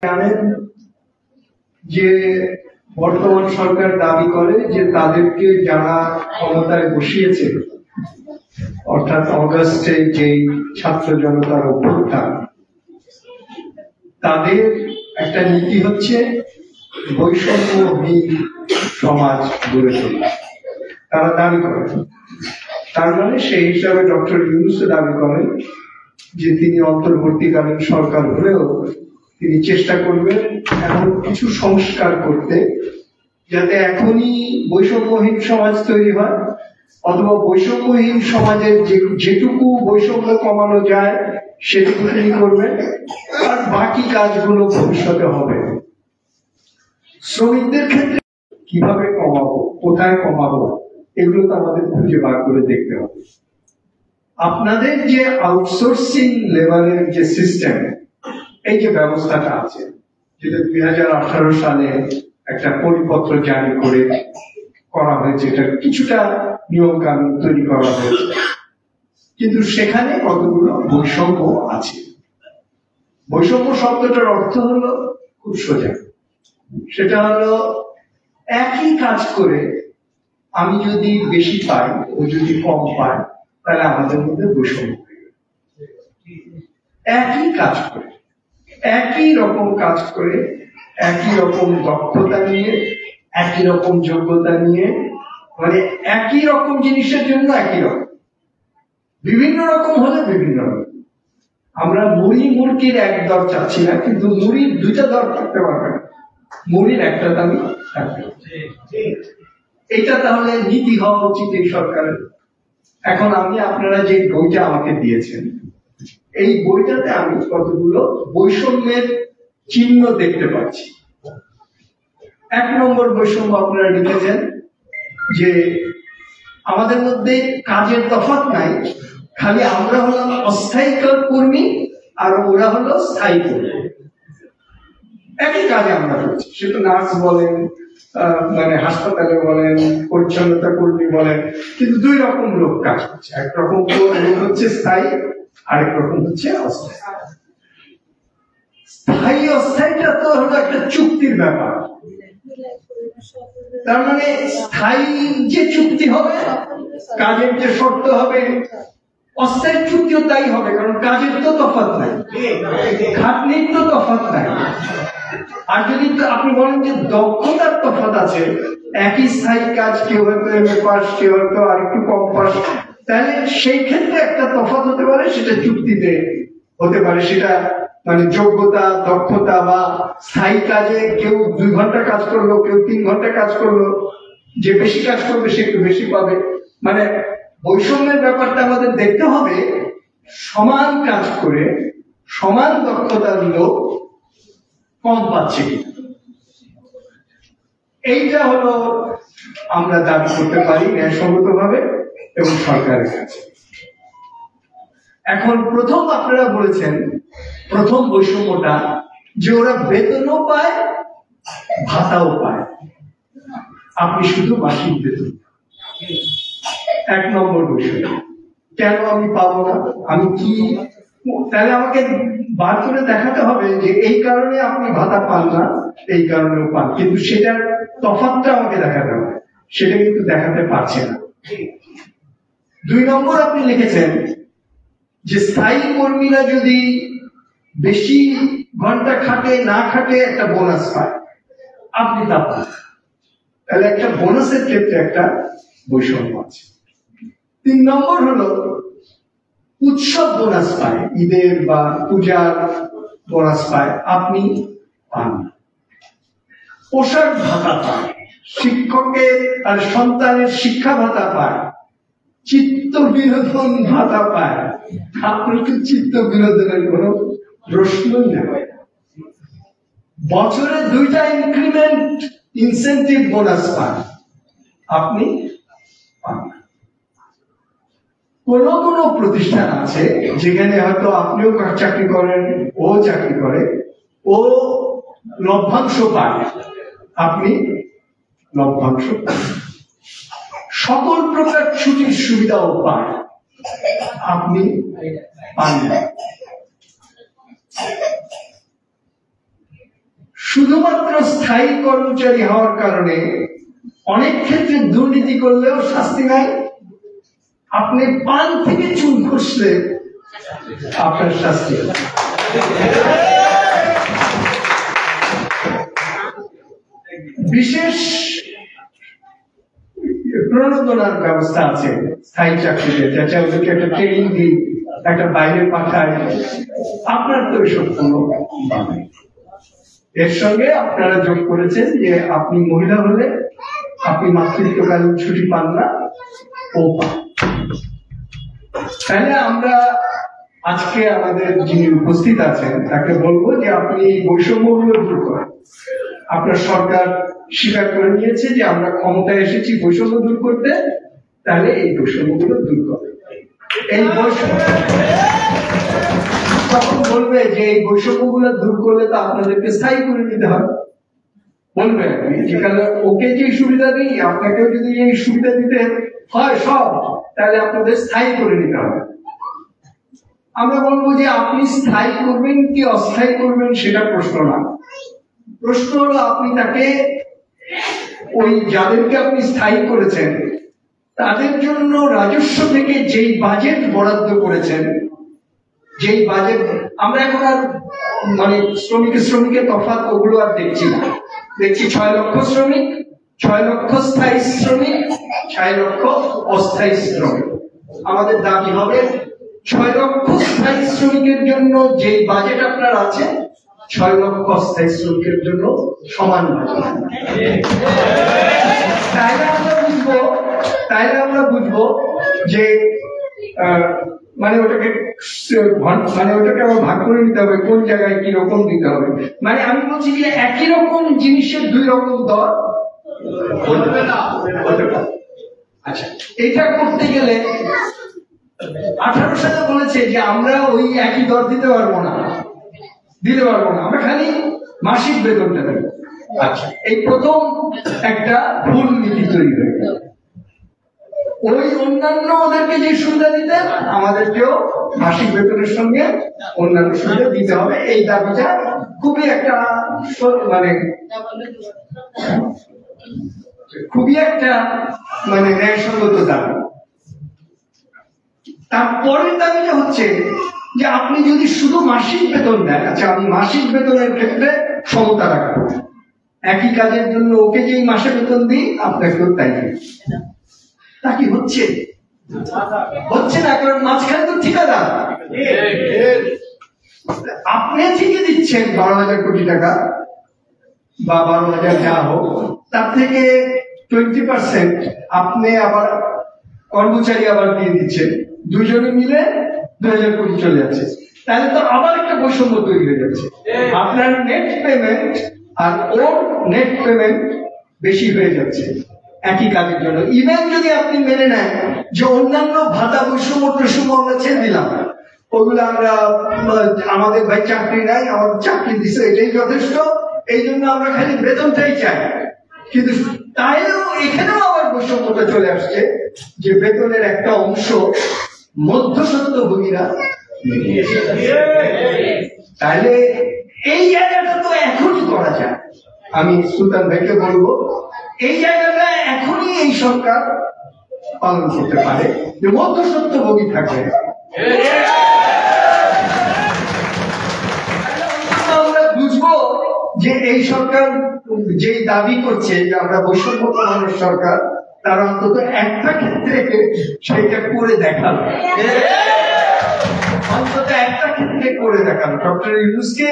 জানেন যে বর্তমান সরকার দাবি করে যে তাদেরকে যারা ক্ষমতায় বসিয়েছে, অর্থাৎ অগাস্টে যে ছাত্র জনতার অভ্যুত্থান, তাদের একটা নীতি হচ্ছে বৈষম্যহীন সমাজ গড়ে তোলা। তারা দাবি করে, তার মানে সেই হিসাবে ডক্টর ইউনূস দাবি করেন যে তিনি অন্তর্বর্তীকালীন সরকার হলেও তিনি চেষ্টা করবেন এমন কিছু সংস্কার করতে যাতে এখনই বৈষম্যহীন সমাজ তৈরি হয়, অথবা বৈষম্যহীন সমাজের যেটুকু বৈষম্য কমানো যায় সেটুকু তিনি করবেন, আর বাকি কাজগুলো ভবিষ্যতে হবে। শ্রমিকদের ক্ষেত্রে কিভাবে কমাবো, কোথায় কমাবো, এগুলো তো আমাদের খুঁজে বার করে দেখতে হবে। আপনাদের যে আউটসোর্সিং লেবারের যে সিস্টেম, এই যে ব্যবস্থাটা আছে, যেটা 2018 সালে একটা পরিপত্র জারি করে করা হয়েছে, এটা কিছুটা নিয়ম কানুন তৈরি করা হয়েছে, কিন্তু সেখানে কতগুলো বৈষম্য আছে। বৈষম্য শব্দটার অর্থ হলো খুব সোজা, সেটা হলো একই কাজ করে আমি যদি বেশি পাই, ও যদি কম পায়, তাহলে আমাদের মধ্যে বৈষম্য হয়ে গেল। একই কাজ করে, একই রকম কাজ করে, একই রকম দক্ষতা নিয়ে, একই রকম যোগ্যতা নিয়ে, মানে একই রকম জিনিসের জন্য একই রকম, বিভিন্ন রকম হলে বিভিন্ন রকম। আমরা মুড়ি মুরগির এক দর চাচ্ছি না, কিন্তু মুড়ির দুইটা দর থাকতে পারবে না, মুড়ির একটা দামই থাকবে। এটা তাহলে নীতি হওয়া উচিত এই সরকারের। এখন আমি, আপনারা যে বইটা আমাকে দিয়েছেন, এই বইটাতে আমি কতগুলো বৈষম্যের চিহ্ন দেখতে পাচ্ছি। 1 নম্বর বৈষম্য আপনারা লিখেছেন যে আমাদের মধ্যে কাজের তফাৎ নাই, খালি আমরা হলাম অস্থায়ী কর্মী আর ওরা হলো স্থায়ী কর্মী। একই কাজে আমরা করছি, সেটা নার্স বলেন, মানে হাসপাতালে বলেন, পরিচ্ছন্নতা কর্মী বলেন, কিন্তু 2 রকম লোক কাজ করছে। একরকম লোক হচ্ছে স্থায়ী, আরেক রকম হচ্ছে অস্থায়ী। স্থায়ী অস্থায়ীটা তো হলো একটা চুক্তির ব্যাপার। তার মানে স্থায়ী যে চুক্তি হবে, কাজের যে শর্ত হবে, অস্থায়ী চুক্তিও তাই হবে, কারণ কাজের তো তফাৎ নাই, খাটনির তো তফাৎ নাই। আর যদি আপনি বলেন যে দক্ষতার তফাৎ আছে, একই স্থায়ী কাজ, কেউ হয়তো এমএ পাস, কেউ হয়তো আর একটু কম পাস, তাহলে সেই ক্ষেত্রে একটা তফাৎ হতে পারে, সেটা চুক্তিতে হতে পারে। সেটা মানে যোগ্যতা, দক্ষতা, বা স্থায়ী কাজে কেউ 2 ঘন্টা কাজ করলো, কেউ 3 ঘন্টা কাজ করলো, যে বেশি কাজ করবে সে একটু বেশি পাবে। মানে বৈষম্যের ব্যাপারটা আমাদের দেখতে হবে, সমান কাজ করে সমান দক্ষতার লোক কম পাচ্ছে কিনা। এইটা হলো আমরা দাবি করতে পারি ন্যায়সঙ্গত ভাবে এবং সরকারের কাছে। এখন প্রথম আপনারা বলেছেন, প্রথম বৈষম্যটা যে ওরা বেতনও পায়, ভাতাও পায়, আপনি শুধু মাসিক বেতন। 1 নম্বর বৈষম্য। কেন আমি পাবো না? আমি কি, তাহলে আমাকে বার করে দেখাতে হবে যে এই কারণে আপনি ভাতা পান না, এই কারণেও পান, কিন্তু সেটার তফাৎটা আমাকে দেখাতে হবে। সেটা কিন্তু দেখাতে পারছে না। 2 নম্বর আপনি লিখেছেন যে স্থায়ী কর্মীরা যদি বেশি ঘন্টা খাটে, না খাটে, একটা বোনাস পায়, আপনি তা পান। তাহলে একটা বোনাসের ক্ষেত্রে একটা বৈষম্য আছে। 3 নম্বর হলো উৎসব বোনাস পায়, ঈদের বা পূজার বোনাস পায়, আপনি পান না। পোশাক ভাতা পায়, শিক্ষকের আর সন্তানের শিক্ষা ভাতা পায়, চিত্ত বিনোদন ভাতা পায়, আপনি তো চিত্ত বিনোদনের কোনো প্রশ্নই নেই। বছরে 2টা ইনক্রিমেন্ট ইনসেন্টিভ বোনাস পান, আপনি পান না। কোন প্রতিষ্ঠান আছে যেখানে হয়তো আপনিও চাকরি করেন, ও চাকরি করে, ও লভ্যাংশ পায়, আপনি লভ্যাংশ পান। সকল প্রকার ছুটির সুবিধাও পায়, আপনি পান না। শুধুমাত্র স্থায়ী কর্মচারী হওয়ার কারণে অনেক ক্ষেত্রে দুর্নীতি করলেও শাস্তি নাই। আপনি পান থেকে চুন খসলে আপনার শাস্তি। বিশেষ প্রণোদনার ব্যবস্থা আছে স্থায়ী চাকরিতে, যাতে ওদেরকে একটা ট্রেনিং দিই, একটা বাইরে পাঠায়। আপনার তো এসব কোনো নেই। এর সঙ্গে আপনারা যোগ করেছেন যে আপনি মহিলা হলে আপনি মাতৃত্বকালীন ছুটি পান না, ও পান। তাহলে আমরা আজকে আমাদের যিনি উপস্থিত আছেন তাকে বলবো যে আপনি এই বৈষম্যগুলো দূর করেন। আপনার সরকার স্বীকার করে নিয়েছে যে আমরা ক্ষমতায় এসেছি বৈষম্য দূর করতে, তাহলে এই বৈষম্যগুলো দূর করেন। এই বৈষম্য তখন বলবে যে এই বৈষম্যগুলো দূর করলে তো আপনাদেরকে স্থায়ী করে নিতে হবে। বলবে যেখানে ওকে যে সুবিধা দিই, আপনাকেও যদি এই সুবিধা দিতে হয় সব, তাহলে আপনাদের স্থায়ী করে নিতে হবে। আমরা বলবো যে আপনি স্থায়ী করবেন কি অস্থায়ী করবেন সেটা প্রশ্ন না। প্রশ্ন হলো আপনি তাকে ওই যাদেরকে আপনি স্থায়ী করেছেন তাদের জন্য রাজস্ব থেকে যেই বাজেট বরাদ্দ করেছেন, যেই বাজেট আমরা এখন আর মানে শ্রমিকের তফাৎ ওগুলো আর দেখছি না। দেখছি 6 লক্ষ শ্রমিক, 6 লক্ষ স্থায়ী শ্রমিক, 6 লক্ষ অস্থায়ী শ্রমিক। আমাদের দাবি হবে 6 লক্ষ স্থায়ী শ্রমিকের জন্য যে বাজেট আপনার আছে, 6 লক্ষ অস্থায়ী শ্রমিকের জন্য সমান বাজেট। তাইলে আমরা বুঝবো যে মানে ওটাকে আবার ভাগ করে নিতে হবে, কোন জায়গায় কি রকম দিতে হবে। মানে আমি বলছি যে একই রকম জিনিসের 2 রকম দর হতে পারে। আচ্ছা, এটা করতে গেলে 18 সালে বলেছে যে আমরা ওই একই দর দিতে পারবো না, আমরা খালি মাসিক বেতনটা দেব। আচ্ছা, এই প্রথম একটা ভুল নীতি তৈরি হয়ে গেল। ওই অন্যান্য ওদেরকে যে সুবিধা দিতেন আমাদেরকেও মাসিক বেতনের সঙ্গে অন্যান্য সুবিধা দিতে হবে। এই দাবিটা খুবই একটা ন্যায়সঙ্গত দাবি। তারপরের দাবিটা হচ্ছে যে আপনি যদি শুধু মাসিক বেতন দেন, আচ্ছা আমি মাসিক বেতনের ক্ষেত্রে সমতা রাখবো, একই কাজের জন্য ওকে যেই মাসে বেতন দিই আপনাকেও তাই দিই। তা কি হচ্ছে না, কারণ মাঝখানে তো ঠিকাদার। আপনি ঠিকই দিচ্ছেন 12,000 কোটি টাকা বা 12,000 যা হোক, তার থেকে 20% আপনি আবার কর্মচারী আবার দিয়ে দিচ্ছেন, দুজনে মিলে 2,000 কোটি চলে যাচ্ছে। তাহলে তো আবার একটা বৈষম্য তৈরি হয়ে যাচ্ছে। আপনার নেট পেমেন্ট আর ওর নেট পেমেন্ট বেশি হয়ে যাচ্ছে একই কাজের জন্য। ইভেন যদি আপনি মেনে নেন যে অন্যান্য ভাতা বৈষম্য আমরা ছেড়ে দিলাম, ওগুলো আমরা আমাদের ভাই চাকরি নাই, আমাদের চাকরি দিচ্ছে এটাই যথেষ্ট, এই জন্য আমরা খালি বেতনটাই চাই। কিন্তু তাইও এখানেও আবার বৈষম্যটা চলে আসছে যে বেতনের একটা অংশ মধ্যস্বত্বভোগীরা। তাহলে এই জায়গাটা তো এখনই করা যায়। আমি সুলতান ভাইকে বলবো এই জায়গাটা এখনই এই সরকার পালন করতে পারে যে মধ্যস্বত্বভোগী থাকবে। আমরা বুঝবো যে এই সরকার যে দাবি করছে যে আমরা বৈষম্য কমানোর সরকার, তার অন্তত একটা ক্ষেত্রে সেটা করে দেখালো, অন্তত একটা ক্ষেত্রে করে দেখালো। ডক্টর ইউনূসকে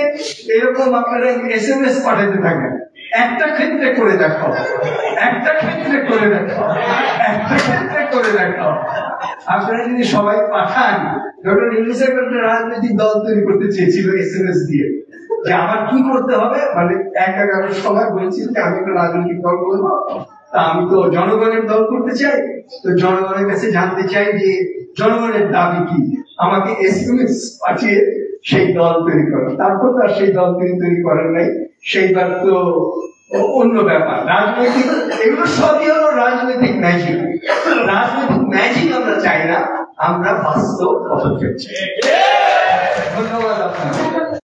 এরকম আপনারা SMS পাঠাতে থাকেন, একটা ক্ষেত্রে করে দেখাও, একটা ক্ষেত্রে করে দেখাও, একটা ক্ষেত্রে করে দেখাও। আপনারা যদি সবাই পাঠান, ডক্টর ইউনূসের একটা রাজনৈতিক দল তৈরি করতে চেয়েছিল SMS দিয়ে যে আমার কি করতে হবে, মানে 11 সময় বলছিল যে আমি একটা রাজনৈতিক দল করবো, তা আমি তো জনগণের দল করতে চাই, তো জনগণের কাছে জানতে চাই যে জনগণের দাবি কি, আমাকে SMS পাঠিয়ে সেই দল তৈরি করেন। তারপর তো আর সেই দল তিনি তৈরি করেন নাই, সেইবার তো অন্য ব্যাপার। রাজনৈতিক এগুলো সবই হলো রাজনৈতিক ম্যাজিক। রাজনৈতিক ম্যাজিক আমরা চাই না, আমরা বাস্তব পদক্ষেপ চাই। ধন্যবাদ আপনাকে।